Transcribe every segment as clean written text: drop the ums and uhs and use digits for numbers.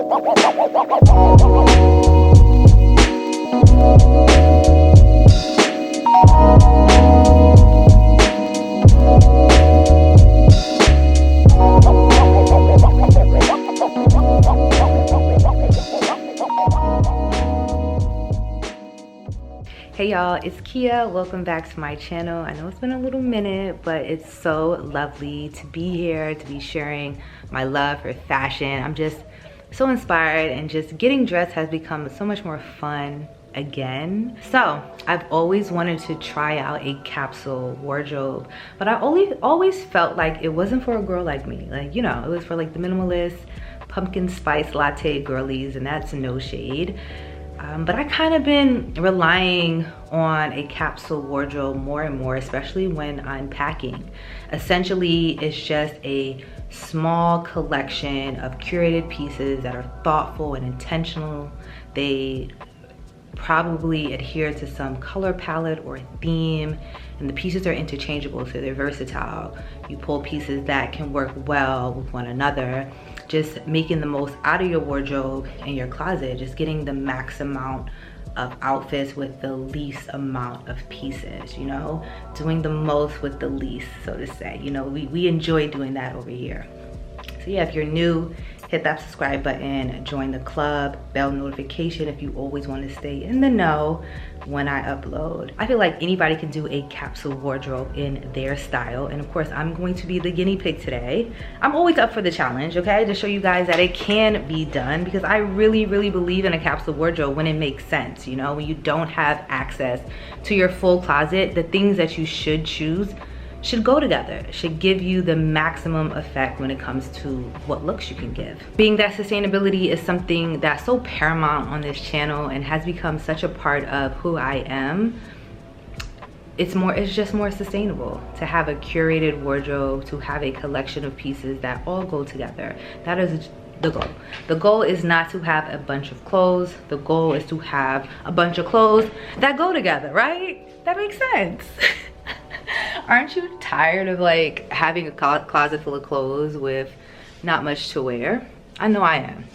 Hey y'all, it's Kia. Welcome back to my channel. I know it's been a little minute, but it's so lovely to be here, to be sharing my love for fashion. I'm just so inspired, and just getting dressed has become so much more fun again. So I've always wanted to try out a capsule wardrobe, but I always felt like it wasn't for a girl like me. Like, you know, it was for like the minimalist pumpkin spice latte girlies, and that's no shade. But I kind of been relying on a capsule wardrobe more and more, especially when I'm packing. Essentially, it's just a small collection of curated pieces that are thoughtful and intentional. They probably adhere to some color palette or theme, and the pieces are interchangeable, so they're versatile. You pull pieces that can work well with one another, just making the most out of your wardrobe and your closet, just getting the max amount of outfits with the least amount of pieces, you know, doing the most with the least, so to say. You know, we enjoy doing that over here. So yeah, if you're new, hit that subscribe button, join the club, bell notification if you always want to stay in the know when I upload. I feel like anybody can do a capsule wardrobe in their style, and of course I'm going to be the guinea pig today. I'm always up for the challenge, okay, to show you guys that it can be done, because I really believe in a capsule wardrobe when it makes sense. You know, when you don't have access to your full closet, the things that you should choose should go together, should give you the maximum effect when it comes to what looks you can give. Being that sustainability is something that's so paramount on this channel and has become such a part of who I am, it's just more sustainable to have a curated wardrobe, to have a collection of pieces that all go together. That is the goal. The goal is not to have a bunch of clothes. The goal is to have a bunch of clothes that go together, right? That makes sense. Aren't you tired of like having a closet full of clothes with not much to wear? I know I am,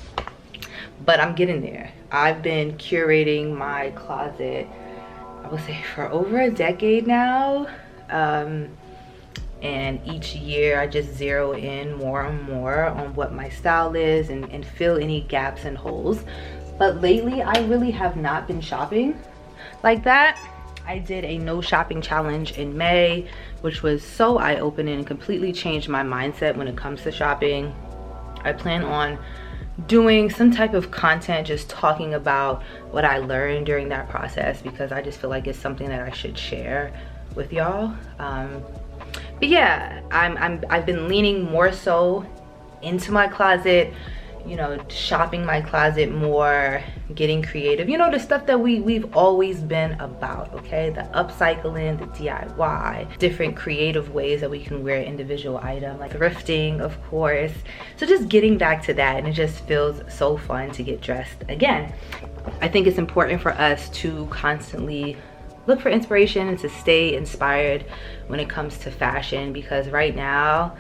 but I'm getting there. I've been curating my closet, I would say, for over a decade now. And each year I just zero in more and more on what my style is and fill any gaps and holes. But lately I really have not been shopping like that. I did a no shopping challenge in May, which was so eye-opening and completely changed my mindset when it comes to shopping. I plan on doing some type of content just talking about what I learned during that process, because I just feel like it's something that I should share with y'all. But yeah, I've been leaning more so into my closet, you know, shopping my closet more, getting creative, you know, the stuff that we've always been about, okay? The upcycling, the DIY, different creative ways that we can wear individual items, like thrifting, of course. So just getting back to that, and it just feels so fun to get dressed again. I think it's important for us to constantly look for inspiration and to stay inspired when it comes to fashion, because right now,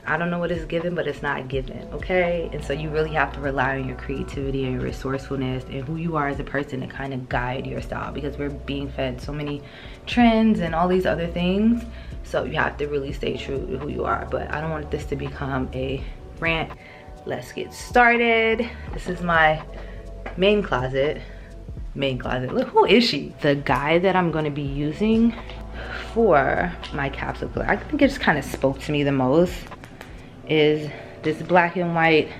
I don't know what it's given, but it's not given, okay? And so you really have to rely on your creativity and your resourcefulness and who you are as a person to kind of guide your style, because we're being fed so many trends and all these other things. So you have to really stay true to who you are. But I don't want this to become a rant. Let's get started. This is my main closet. Look, who is she? The guy that I'm gonna be using for my capsule, I think it just kind of spoke to me the most, is this black and white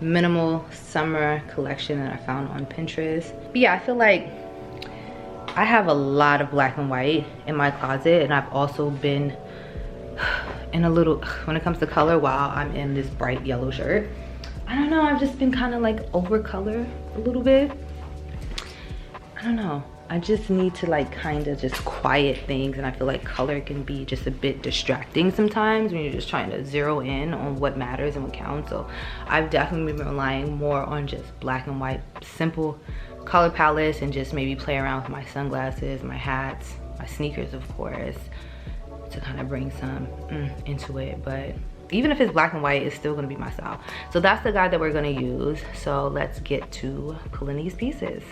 minimal summer collection that I found on Pinterest. But yeah, I feel like I have a lot of black and white in my closet, and I've also been in a little, when it comes to color, while I'm in this bright yellow shirt, I don't know, I've just been kind of like over color a little bit. I don't know, I just need to like kind of just quiet things, and I feel like color can be just a bit distracting sometimes when you're just trying to zero in on what matters and what counts. So I've definitely been relying more on just black and white, simple color palettes, and just maybe play around with my sunglasses, my hats, my sneakers, of course, to kind of bring some into it. But even if it's black and white, it's still gonna be my style. So that's the guide that we're gonna use. So let's get to pulling these pieces.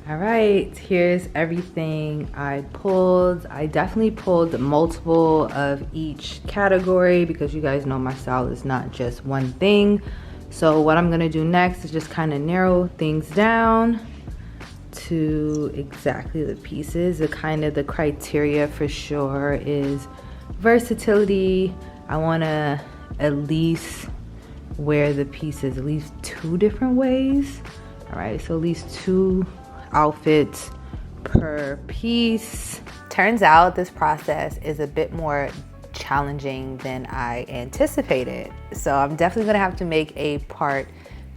All right, here's everything I pulled. I definitely pulled multiple of each category because you guys know my style is not just one thing. So what I'm gonna do next is just kind of narrow things down to exactly the pieces. The kind of the criteria for sure is versatility. I wanna at least wear the pieces at least 2 different ways. All right, so at least 2 outfits per piece. Turns out this process is a bit more challenging than I anticipated. So I'm definitely gonna have to make a part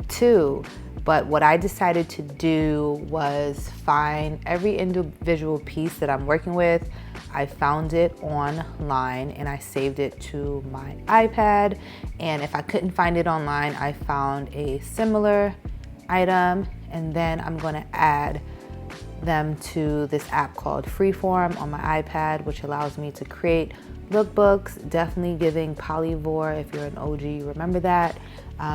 2. But what I decided to do was find every individual piece that I'm working with. I found it online and I saved it to my iPad. And if I couldn't find it online, I found a similar item, and then I'm gonna add them to this app called Freeform on my iPad, which allows me to create lookbooks. Definitely giving Polyvore if you're an OG, remember that.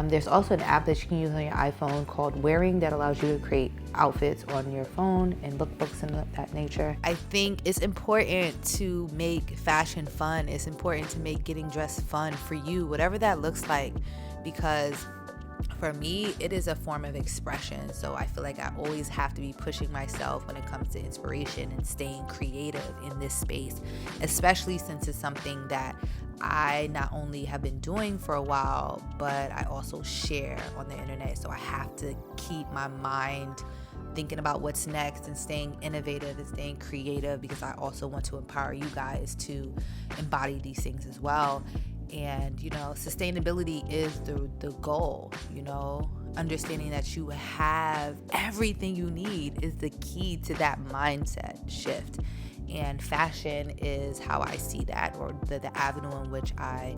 There's also an app that you can use on your iPhone called Whering that allows you to create outfits on your phone and lookbooks and that nature. I think it's important to make fashion fun. It's important to make getting dressed fun for you, whatever that looks like, because for me, it is a form of expression. So I feel like I always have to be pushing myself when it comes to inspiration and staying creative in this space, especially since it's something that I not only have been doing for a while, but I also share on the internet. So I have to keep my mind thinking about what's next and staying innovative and staying creative, because I also want to empower you guys to embody these things as well. And you know, sustainability is the goal. You know, understanding that you have everything you need is the key to that mindset shift. And fashion is how I see that, or the avenue in which I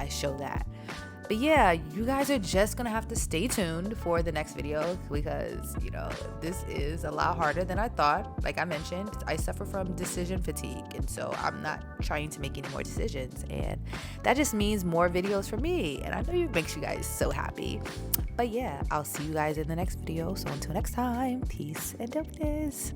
show that. But yeah, you guys are just gonna have to stay tuned for the next video, because you know, this is a lot harder than I thought. Like I mentioned, I suffer from decision fatigue, and so I'm not trying to make any more decisions, and that just means more videos for me, and I know it makes you guys so happy. But yeah, I'll see you guys in the next video. So until next time, peace and dopeness.